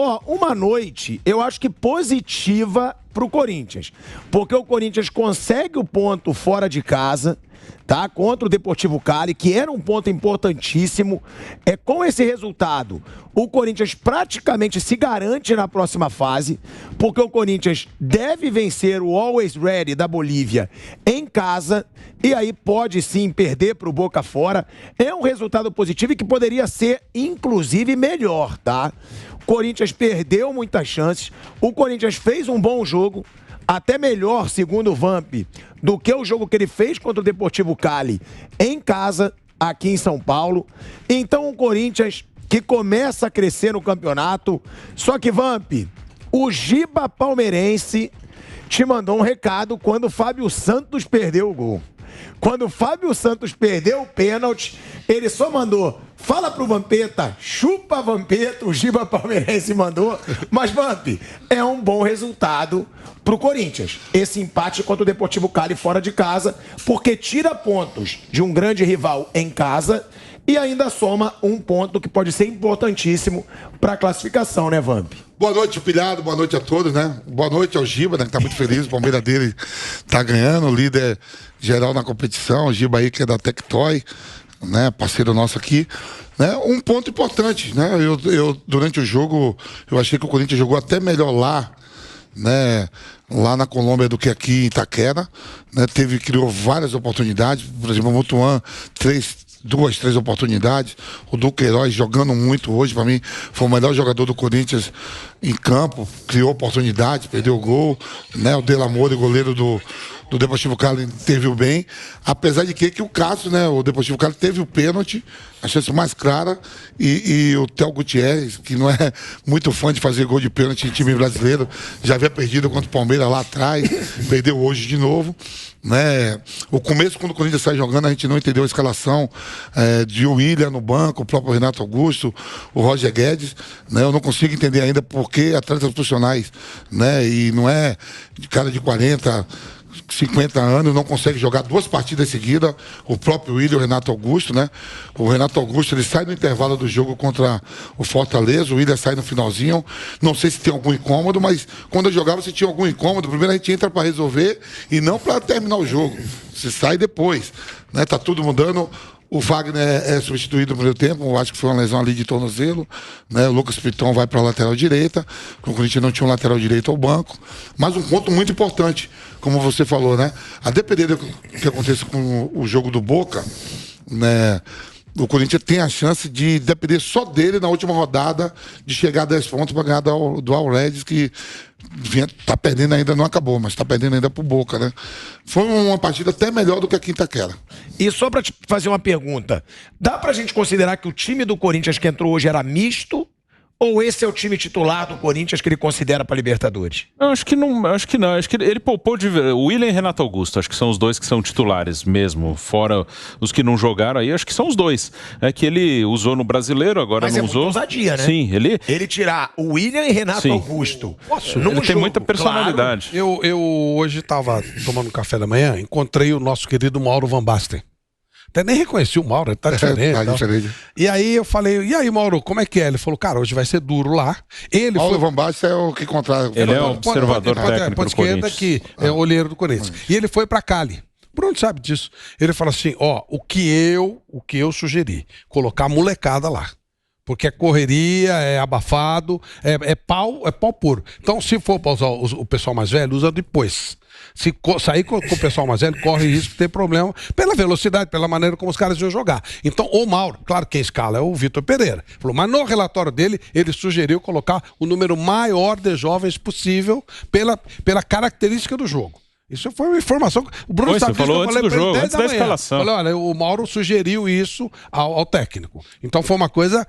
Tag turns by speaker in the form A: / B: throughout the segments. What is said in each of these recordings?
A: Ó, uma noite, eu acho que positiva pro Corinthians. Porque o Corinthians consegue o ponto fora de casa, tá? Contra o Deportivo Cali, que era um ponto importantíssimo. Com esse resultado, o Corinthians praticamente se garante na próxima fase, porque o Corinthians deve vencer o Always Ready da Bolívia em casa, e aí pode sim perder pro Boca fora. É um resultado positivo e que poderia ser, inclusive, melhor, tá? O Corinthians perdeu muitas chances, o Corinthians fez um bom jogo, até melhor, segundo o Vamp, do que o jogo que ele fez contra o Deportivo Cali em casa, aqui em São Paulo. Então o Corinthians que começa a crescer no campeonato. Só que, Vamp, o Giba palmeirense te mandou um recado quando o Fábio Santos perdeu o gol. Quando o Fábio Santos perdeu o pênalti, ele só mandou: fala pro Vampeta, chupa Vampeta, o Giba palmeirense mandou. Mas, Vamp, é um bom resultado pro Corinthians, esse empate contra o Deportivo Cali fora de casa, porque tira pontos de um grande rival em casa e ainda soma um ponto que pode ser importantíssimo para a classificação, né, Vamp?
B: Boa noite, Pilhado, boa noite a todos, né? Boa noite ao Giba, né, que tá muito feliz, o Palmeiras dele tá ganhando, líder geral na competição, o Giba aí que é da Tectoy, né, parceiro nosso aqui, né? Um ponto importante, né? Eu durante o jogo, eu achei que o Corinthians jogou até melhor lá, né, lá na Colômbia do que aqui em Itaquera, né? Criou várias oportunidades, por exemplo, o Mutuan, duas, três oportunidades. O Duqueiroz jogando muito hoje, para mim foi o melhor jogador do Corinthians em campo, criou oportunidades, perdeu o gol, né? O Delamore, goleiro do Deportivo Cali, interviu bem, apesar de que o Cássio, né, o Deportivo Cali teve o pênalti, a chance mais clara, e o Theo Gutierrez, que não é muito fã de fazer gol de pênalti em time brasileiro, já havia perdido contra o Palmeiras lá atrás, perdeu hoje de novo, né? O começo, quando o Corinthians sai jogando, a gente não entendeu a escalação de William no banco, o próprio Renato Augusto, o Roger Guedes, né? Eu não consigo entender ainda por que atletas profissionais, né? E não é de cara de 40, 50 anos, não consegue jogar 2 partidas seguidas. O próprio William, o Renato Augusto, né? O Renato Augusto, ele sai no intervalo do jogo contra o Fortaleza, o William sai no finalzinho. Não sei se tem algum incômodo, mas quando eu jogava, se tinha algum incômodo, primeiro a gente entra para resolver e não para terminar o jogo. Você sai depois, né? Tá tudo mudando. O Wagner é substituído no primeiro tempo, acho que foi uma lesão ali de tornozelo, né? O Lucas Piton vai para a lateral direita, o Corinthians não tinha um lateral direito ao banco. Mas um ponto muito importante, como você falou, né? A depender do que aconteça com o jogo do Boca, né? O Corinthians tem a chance de depender só dele na última rodada, de chegar a 10 pontos para ganhar do All Reds, que tá perdendo ainda, não acabou, mas tá perdendo ainda pro Boca, né? Foi uma partida até melhor do que a Quinta-quera.
A: E só para te fazer uma pergunta, dá pra gente considerar que o time do Corinthians que entrou hoje era misto? Ou esse é o time titular do Corinthians que ele considera para Libertadores?
C: Acho que não. Acho que ele poupou o William e Renato Augusto. Acho que são os dois que são titulares mesmo. Fora os que não jogaram aí, acho que são os dois. É que ele usou no Brasileiro, agora
A: mas
C: não usou.
A: Mas é ousadia, né?
C: Sim,
A: ele tirar o William e Renato Augusto.
C: Ele tem muita personalidade.
D: Claro. Eu hoje estava tomando um café da manhã, encontrei o nosso querido Mauro Van Basten. Até nem reconheci o Mauro, ele tá diferente.
B: Diferente.
D: E aí eu falei, e aí, Mauro, como é que é? Ele falou, cara, hoje vai ser duro lá.
B: Mauro Van Basten é o que contrata.
C: Ele é o observador técnico do Corinthians.
D: Que é o olheiro do Corinthians. E ele foi pra Cali. Bruno sabe disso. Ele falou assim, o que eu sugeri, colocar a molecada lá. Porque é correria, é abafado, é pau puro. Então, se for para usar o pessoal mais velho, usa depois. Se sair com o pessoal mais velho, corre risco de ter problema pela velocidade, pela maneira como os caras iam jogar. Então, o Mauro, claro que quem escala é o Vitor Pereira, falou, mas no relatório dele, ele sugeriu colocar o número maior de jovens possível pela característica do jogo. Isso foi uma informação. O Bruno sabe disso,
C: falou antes do jogo, antes da escalação.
D: Falei, olha, o Mauro sugeriu isso ao técnico. Então foi uma coisa,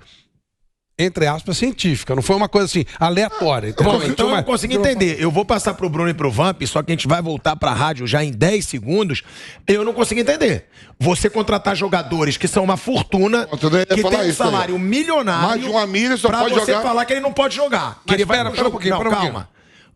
D: entre aspas, científica. Não foi uma coisa assim, aleatória.
A: Bom, então eu não consigo entender. Eu vou passar pro Bruno e pro Vamp, só que a gente vai voltar pra rádio já em 10 segundos. Eu não consigo entender. Você contratar jogadores que são uma fortuna, que tem um salário milionário,
B: mais de 1 milha, só pode jogar.
A: Pra você falar que ele não pode jogar.
D: Mas espera um pouquinho,
A: calma.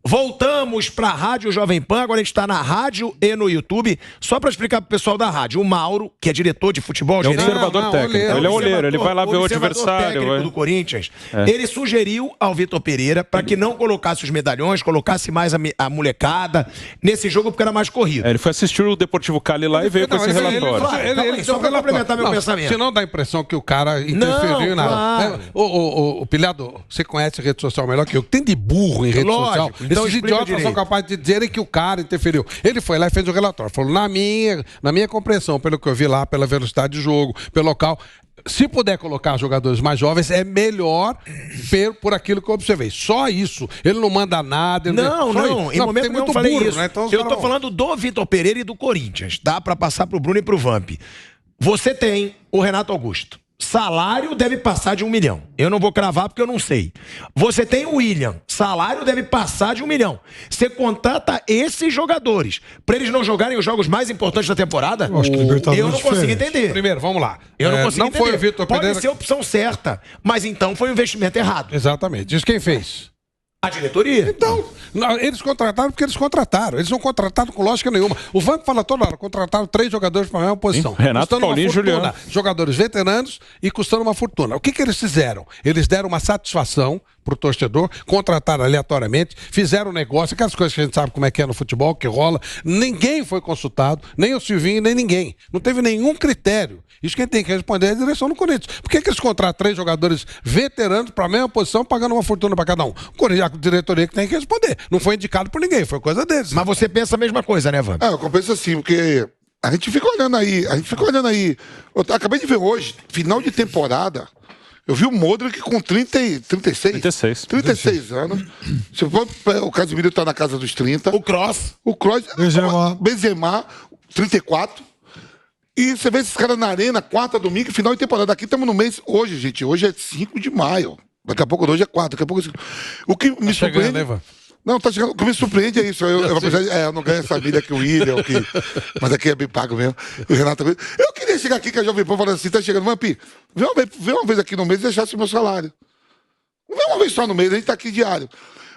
A: Voltamos para a Rádio Jovem Pan, agora a gente está na rádio e no YouTube. Só para explicar para o pessoal da rádio, o Mauro, que é diretor de futebol...
C: É um observador técnico, ele é olheiro, ele vai lá ver o adversário.
A: Do Corinthians, ele sugeriu ao Vitor Pereira para que não colocasse os medalhões, colocasse mais a molecada nesse jogo, porque era mais corrido.
C: Ele foi assistir o Deportivo Cali lá e veio com esse relatório.
A: Só para complementar meu pensamento.
D: Senão dá a impressão que o cara interferiu em nada. Claro. Ô, Pilhado, você conhece rede social melhor que eu. Tem de burro em rede social.
A: Então
D: esses idiotas são capazes de dizerem que o cara interferiu. Ele foi lá e fez o relatório. Falou, na minha compreensão, pelo que eu vi lá, pela velocidade de jogo, pelo local, se puder colocar jogadores mais jovens, é melhor por aquilo que eu observei. Só isso. Ele não manda nada.
A: Não. Em momento nenhum eu falei
D: burro,
A: isso.
D: Né? Então,
A: eu tô falando do Vitor Pereira e do Corinthians, tá? Pra passar pro Bruno e pro Vamp. Você tem o Renato Augusto. Salário deve passar de 1 milhão. Eu não vou cravar porque eu não sei. Você tem o William. Salário deve passar de 1 milhão. Você contrata esses jogadores para eles não jogarem os jogos mais importantes da temporada? Eu não consigo entender.
D: Primeiro, vamos lá.
A: Eu não consigo entender.
D: Foi o Vitor Pereira...
A: Pode ser a opção certa, mas então foi o investimento errado.
D: Exatamente. Diz quem fez.
A: A diretoria.
D: Então, eles contrataram porque eles contrataram. Eles não contrataram com lógica nenhuma. O Vanco fala toda hora, contrataram 3 jogadores para a mesma posição.
C: Renato, Paulinho e Juliano.
D: Jogadores veteranos e custando uma fortuna. O que eles fizeram? Eles deram uma satisfação pro torcedor, contrataram aleatoriamente, fizeram negócio, aquelas coisas que a gente sabe como é que é no futebol, que rola. Ninguém foi consultado, nem o Silvinho, nem ninguém. Não teve nenhum critério. Isso quem tem que responder é a direção do Corinthians. Por que eles contratam 3 jogadores veteranos para a mesma posição, pagando uma fortuna para cada um? O Corinthians, a diretoria que tem que responder. Não foi indicado por ninguém, foi coisa deles.
A: Mas você pensa a mesma coisa, né, Vamp?
B: Eu penso assim, porque a gente fica olhando aí. Eu acabei de ver hoje, final de temporada, eu vi o Modric com 36 anos. Se for, o Casemiro está na casa dos 30.
A: O Kroos,
B: Benzema, 34. E você vê esses caras na arena, quarta, domingo, final de temporada. Aqui estamos no mês, hoje, gente. Hoje é 5 de maio. Daqui a pouco, hoje é 4. Daqui a pouco é 5. O que me surpreende... Não, tá chegando. O que me surpreende é isso. Eu não ganho essa vida que o William, mas aqui é bem pago mesmo. O Renato. Eu queria chegar aqui com a Jovem Pan falando assim: tá chegando, Vampi, vê uma vez aqui no mês e deixasse o meu salário. Não vê uma vez só no mês, a gente tá aqui diário.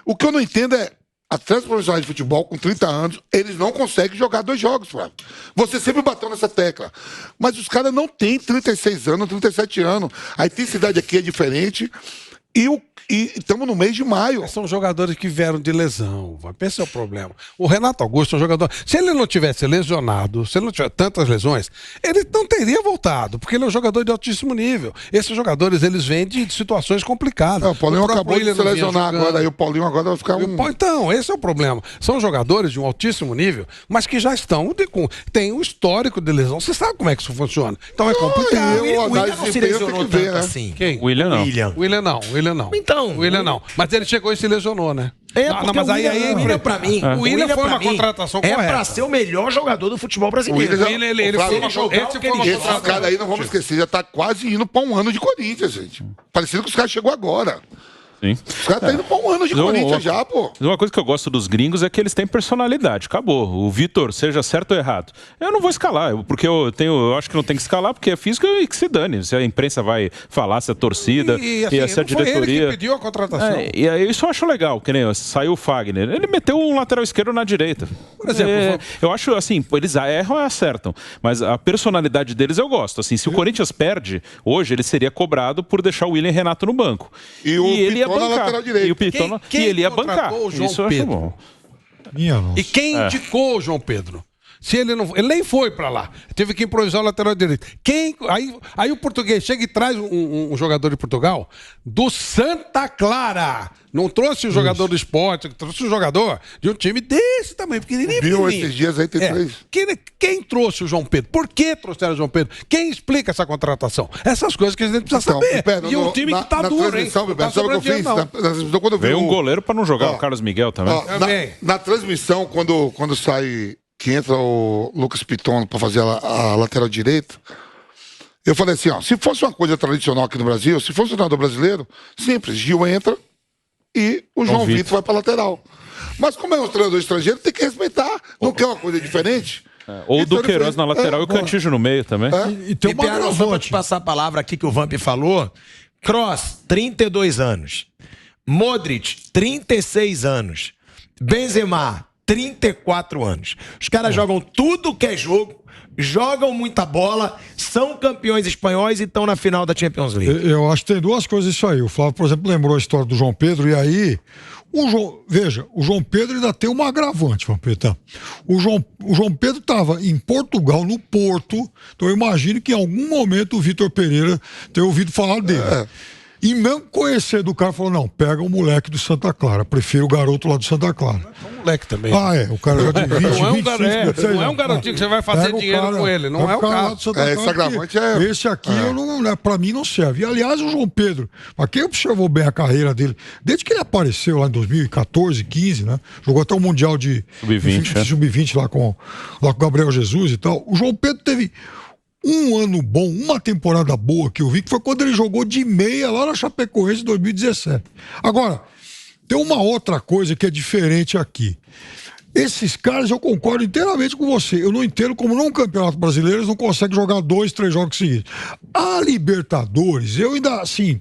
B: O que eu não entendo é. Atletas profissionais de futebol com 30 anos, eles não conseguem jogar 2 jogos, Flávio. Você sempre bateu nessa tecla. Mas os caras não têm 36 anos, 37 anos. A intensidade aqui é diferente. E estamos no mês de maio.
D: São jogadores que vieram de lesão. Esse é o problema. O Renato Augusto é um jogador... Se ele não tivesse lesionado, se ele não tivesse tantas lesões, ele não teria voltado, porque ele é um jogador de altíssimo nível. Esses jogadores, eles vêm de situações complicadas.
B: O Paulinho acabou de se lesionar agora, aí o Paulinho agora vai ficar
D: Então, esse é o problema. São jogadores de um altíssimo nível, mas que já estão... Tem um histórico de lesão. Você sabe como é que isso funciona. Então é complicado.
A: O William não se lesionou tanto assim.
D: Quem?
C: O William não.
D: O William não.
A: Então,
D: o William não. Mas ele chegou e se lesionou, né?
A: Mas o William, pra mim,
D: o William foi uma contratação correta.
A: É pra ser o melhor jogador do futebol brasileiro.
B: Esse cara aí, não vamos esquecer, já tá quase indo pra 1 ano de Corinthians, gente. Parecendo que os caras chegou agora.
C: Sim.
B: Os caras estão indo pra 1 ano de Corinthians já, pô.
C: Uma coisa que eu gosto dos gringos é que eles têm personalidade. Acabou. O Vitor, seja certo ou errado. Eu não vou escalar, porque eu acho que não tem que escalar, porque é físico e que se dane. Se a imprensa vai falar, se a torcida,
D: assim,
C: se a diretoria...
D: Foi ele que pediu a contratação.
C: E isso eu acho legal, que nem saiu o Fagner. Ele meteu um lateral esquerdo na direita.
D: Por exemplo,
C: eu acho assim, eles erram e acertam. Mas a personalidade deles eu gosto. Assim, se o Corinthians perde, hoje ele seria cobrado por deixar o William e Renato no banco.
B: E ele ia bancar.
C: E o Pitona, e ele ia bancar.
D: Isso eu acho bom. E quem indicou o João Pedro? Se ele não, ele nem foi pra lá. Teve que improvisar o lateral direito. Aí o português chega e traz um jogador de Portugal do Santa Clara. Não trouxe o jogador do Sport, trouxe o jogador de um time desse tamanho, pequenininho.
B: Viu esses dias aí, tem 3.
D: Quem trouxe o João Pedro? Por que trouxeram o João Pedro? Quem explica essa contratação? Essas coisas que a gente precisa saber. E um time que tá duro, hein?
B: Sabe o que eu fiz? Quando
C: veio um goleiro pra não jogar, o Carlos Miguel também.
B: Na transmissão, quando sai... que entra o Lucas Piton para fazer a lateral direita, eu falei assim, se fosse uma coisa tradicional aqui no Brasil, se fosse um treinador brasileiro, simples, Gil entra e o João Vitor vai para lateral. Mas como é um treinador estrangeiro, tem que respeitar, não quer uma coisa diferente.
C: Ou do Queiroz na lateral e o Cantígio no meio também.
A: E tem uma só pra te passar a palavra aqui que o Vamp falou. Kroos, 32 anos. Modric, 36 anos. Benzema, 34 anos. Os caras jogam tudo que é jogo, jogam muita bola, são campeões espanhóis e estão na final da Champions League.
E: Eu acho que tem duas coisas isso aí. O Flávio, por exemplo, lembrou a história do João Pedro, e aí... Veja, o João Pedro ainda tem uma agravante, Vampeta. O João Pedro estava em Portugal, no Porto, então eu imagino que em algum momento o Vitor Pereira tenha ouvido falar dele. E mesmo conhecer do cara, falou, não, pega o moleque do Santa Clara, prefiro o garoto lá do Santa Clara.
D: É um moleque também.
E: O cara já de 20,
D: não é um garotinho que você vai fazer dinheiro com ele, não é o cara.
B: Esse agravante
E: Esse aqui, pra mim, não serve. E, aliás, o João Pedro, pra quem observou bem a carreira dele, desde que ele apareceu lá em 2014, 15, né? Jogou até o Mundial de Sub-20 lá com o Gabriel Jesus e tal. O João Pedro teve um ano bom, uma temporada boa que eu vi, que foi quando ele jogou de meia lá na Chapecoense em 2017. Agora, tem uma outra coisa que é diferente aqui. Esses caras, eu concordo inteiramente com você. Eu não entendo como num campeonato brasileiro eles não conseguem jogar 2, 3 jogos seguidos. A Libertadores, eu ainda, assim,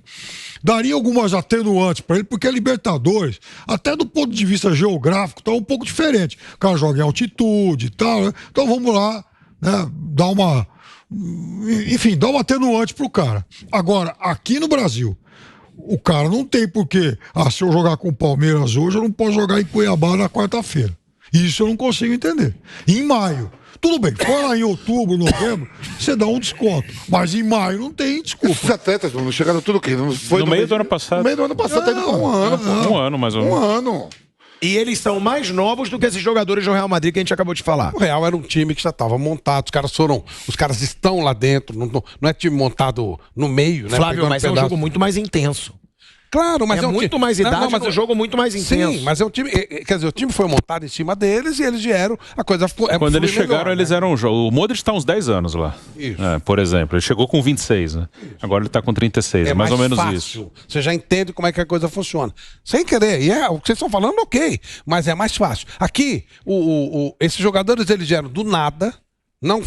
E: daria algumas atenuantes para ele, porque a Libertadores, até do ponto de vista geográfico, tá um pouco diferente. O cara joga em altitude e tal, né? Então vamos lá, né, dar uma atenuante pro cara. Agora, aqui no Brasil, o cara não tem porquê. Se eu jogar com o Palmeiras hoje, eu não posso jogar em Cuiabá na quarta-feira. Isso eu não consigo entender. Em maio, tudo bem, foi lá em outubro, novembro, você dá um desconto. Mas em maio não tem desculpa.
B: Esses atletas, não chegaram tudo o quê?
C: No meio do ano passado.
B: No meio do ano passado, tá indo com um ano.
C: Um ano, mais ou menos.
B: Um ano.
A: E eles são mais novos do que esses jogadores do Real Madrid que a gente acabou de falar.
D: O Real era um time que já estava montado, os caras estão lá dentro, não é time montado no meio, né?
A: Flávio, mas é um jogo muito mais intenso.
D: Claro, mas
A: é muito mais idade, mas é um jogo muito mais intenso.
D: Sim, mas é um time, quer dizer, o time foi montado em cima deles e eles vieram, a coisa ficou...
C: Quando eles chegaram, né? Eles eram... O Modric está uns 10 anos lá.
D: Isso.
C: Por exemplo, ele chegou com 26, né? Agora ele está com 36, mais ou menos
D: fácil.
C: Isso.
D: Você já entende como é que a coisa funciona. Sem querer, e o que vocês estão falando, ok, mas é mais fácil. Aqui, esses jogadores, eles vieram do nada. Não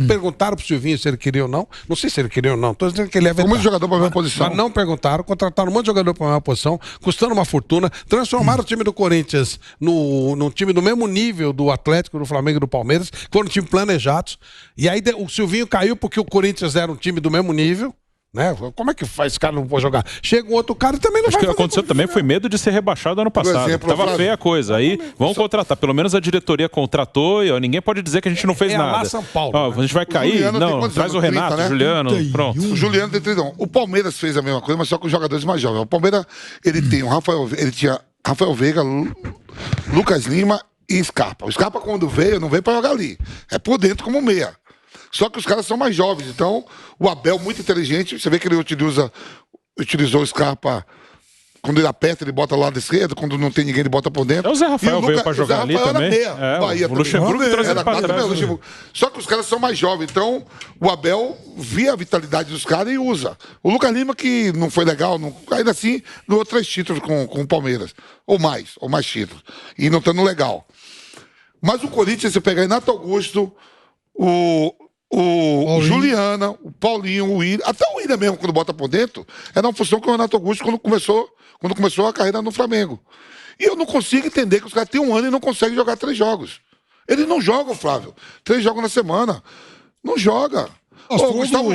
D: perguntaram pro Silvinho se ele queria ou não. Não sei se ele queria ou não. Estou dizendo que ele é
B: vetado. Muito jogador para a mesma posição.
D: Mas não perguntaram, contrataram um monte de jogador para a mesma posição, custando uma fortuna, transformaram o time do Corinthians num time do mesmo nível do Atlético, do Flamengo e do Palmeiras, foram time planejados. E aí o Silvinho caiu porque o Corinthians era um time do mesmo nível. Né? Como é que faz? Esse cara não pode jogar? Chega um outro cara e também não vai fazer.
C: O que aconteceu também foi medo de ser rebaixado ano passado. Tava feia a coisa. Aí vamos contratar. Pelo menos a diretoria contratou e ninguém pode dizer que a gente não fez nada.
D: Lá São Paulo.
C: A gente vai cair? Não, traz o Renato, 30, né? Juliano, pronto.
B: O Juliano tem 31. O Palmeiras fez a mesma coisa, mas só com os jogadores mais jovens. O Palmeiras, ele tem ele tinha Rafael Veiga, Lucas Lima e Scarpa. O Scarpa, quando veio, não veio pra jogar ali. É por dentro como meia. Só que os caras são mais jovens, então o Abel, muito inteligente, você vê que ele utilizou o Scarpa, quando ele aperta, ele bota lá lado esquerdo, quando não tem ninguém, ele bota por dentro.
C: O Zé Rafael veio pra jogar ali também. O Luxemburgo trouxe ele pra trás.
B: Só que os caras são mais jovens, então o Abel via a vitalidade dos caras e usa. O Lucas Lima, que não foi legal, ainda assim, ganhou 3 títulos com o Palmeiras, ou mais títulos, e não estando legal. Mas o Corinthians, se pegar Renato Augusto, o Juliana, o Paulinho, o Willian, até o Willian mesmo, quando bota por dentro, era uma função que o Renato Augusto quando começou a carreira no Flamengo. E eu não consigo entender que os caras têm um ano e não conseguem jogar 3 jogos. Eles não jogam, Flávio. 3 jogos na semana. Não joga. O Gustavo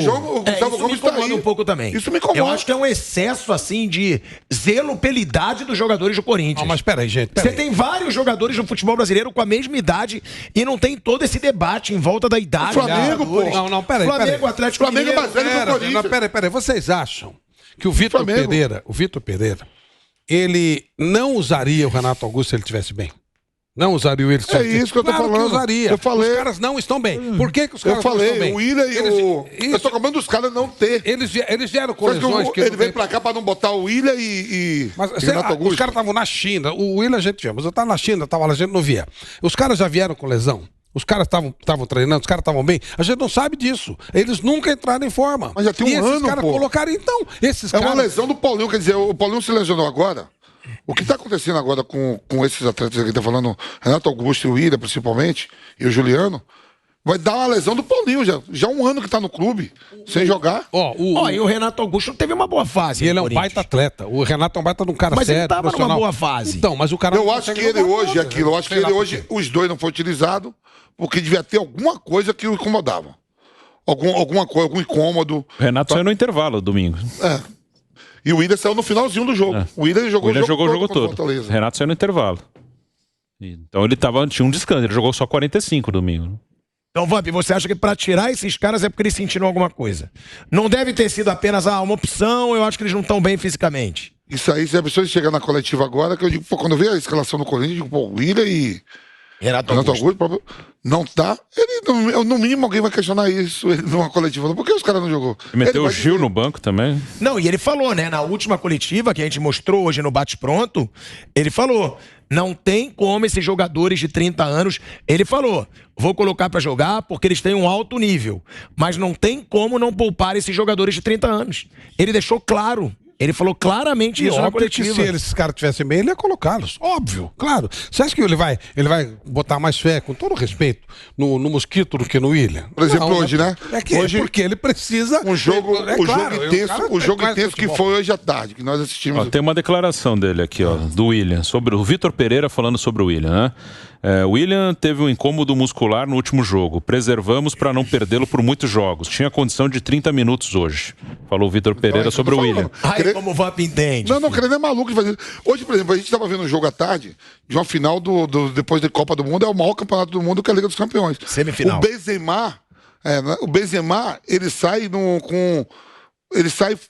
B: Gomes
A: me incomoda um pouco também.
B: Isso me incomoda.
A: Eu acho que é um excesso, assim, de zelo pela idade dos jogadores do Corinthians.
D: Mas peraí, gente.
A: Você tem vários jogadores no futebol brasileiro com a mesma idade e não tem todo esse debate em volta da idade.
B: O Flamengo, pô.
D: Não, peraí.
A: Flamengo, Atlético
B: Flamengo é mais velho que o Corinthians.
D: Peraí. Vocês acham que o Vitor Pereira, ele não usaria o Renato Augusto se ele estivesse bem? Não usaria o Willian.
B: É isso que eu tô falando.
D: Que usaria.
B: Eu falei.
D: Os caras não estão bem. Por que os caras não estão bem?
B: O Willian e eu tô comendo dos caras não ter.
D: Eles vieram com lesões.
B: Ele veio pra cá pra não botar o Willian e
D: Renato Augusto. Os caras estavam na China. O Willian a gente via, mas eu tava na China, a gente não via. Os caras já vieram com lesão. Os caras estavam treinando, os caras estavam bem. A gente não sabe disso. Eles nunca entraram em forma.
B: Mas já tem um ano,
D: esses caras colocaram, então.
B: É uma lesão do Paulinho, quer dizer, o Paulinho se lesionou agora. O que está acontecendo agora com esses atletas que está falando, Renato Augusto e o Willian, principalmente, e o Juliano, Vai dar uma lesão do Paulinho já 1 ano que tá no clube, sem jogar.
A: E o Renato Augusto teve uma boa fase.
D: E ele é um baita atleta. O Renato é um baita de um cara
A: mas
D: sério,
A: ele tava numa boa fase.
D: Então, mas o cara...
B: Eu acho que ele hoje, eu acho que ele hoje, os dois não foram utilizados, porque devia ter alguma coisa que o incomodava. Alguma coisa, algum incômodo.
C: O Renato saiu no intervalo domingo.
B: E o Willian saiu no finalzinho do jogo. O Willian jogou o jogo todo.
C: O Renato saiu no intervalo. Então ele tinha um descanso, ele jogou só 45 domingo.
A: Então, Vamp, você acha que pra tirar esses caras é porque eles sentiram alguma coisa? Não deve ter sido apenas uma opção, eu acho que eles não estão bem fisicamente.
B: Isso aí, se a pessoa chegar na coletiva agora, que eu digo, quando eu vi a escalação do Corinthians, eu digo, o Willian e Renato Augusto não tá. No mínimo alguém vai questionar isso numa coletiva. Por que os caras não jogou?
C: Meteu o Gil no banco também.
A: Não, e ele falou, né, na última coletiva que a gente mostrou hoje no Bate Pronto, ele falou, não tem como esses jogadores de 30 anos, ele falou, vou colocar pra jogar porque eles têm um alto nível, mas não tem como não poupar esses jogadores de 30 anos. Ele deixou claro. Ele falou claramente isso na coletiva.
D: Se esses caras tivessem bem, ele ia colocá-los. Óbvio, claro. Você acha que ele vai botar mais fé, com todo respeito, no Mosquito do que no Willian?
B: Por exemplo, hoje, né?
D: Hoje, porque ele precisa...
B: O jogo intenso que foi hoje à tarde, que nós assistimos.
C: Tem uma declaração dele aqui, do Willian, sobre o Vitor Pereira falando sobre o Willian, né? Willian teve um incômodo muscular no último jogo. Preservamos para não perdê-lo por muitos jogos. Tinha condição de 30 minutos hoje. Falou o Vitor Pereira sobre o Willian.
A: Como o Vamp entende.
B: Não, querendo é maluco de fazer. Hoje, por exemplo, a gente estava vendo um jogo à tarde de uma final depois da Copa do Mundo, é o maior campeonato do mundo, que é a Liga dos Campeões.
A: Semifinal.
B: O Benzema, ele sai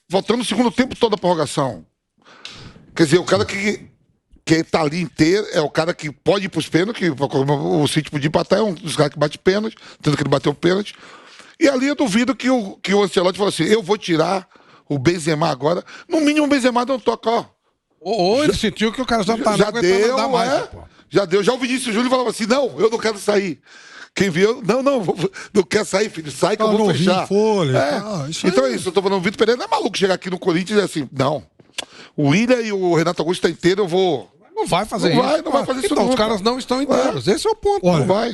B: faltando o segundo tempo todo a prorrogação. Quer dizer, o cara que tá ali inteiro, é o cara que pode ir pros pênaltis, que o City podia empatar, é um dos caras que bate pênalti, tanto que ele bateu pênalti. E ali eu duvido que o Ancelotti falou assim, eu vou tirar o Benzema agora. No mínimo o Benzema não toca,
D: Ou ele sentiu que o cara já tá
B: deu, mais, já deu. Já o Vinícius Júnior falava assim, não, eu não quero sair. Quem viu, não quer sair, filho, sai que eu vou fechar. Então é isso, eu tô falando, o Vitor Pereira não é maluco chegar aqui no Corinthians e dizer assim, não, o Willian e o Renato Augusto tá inteiro, eu vou...
D: Não vai fazer isso.
B: Não vai fazer isso
D: então, os caras não estão inteiros. Esse é o ponto.
E: Olha,
B: não vai.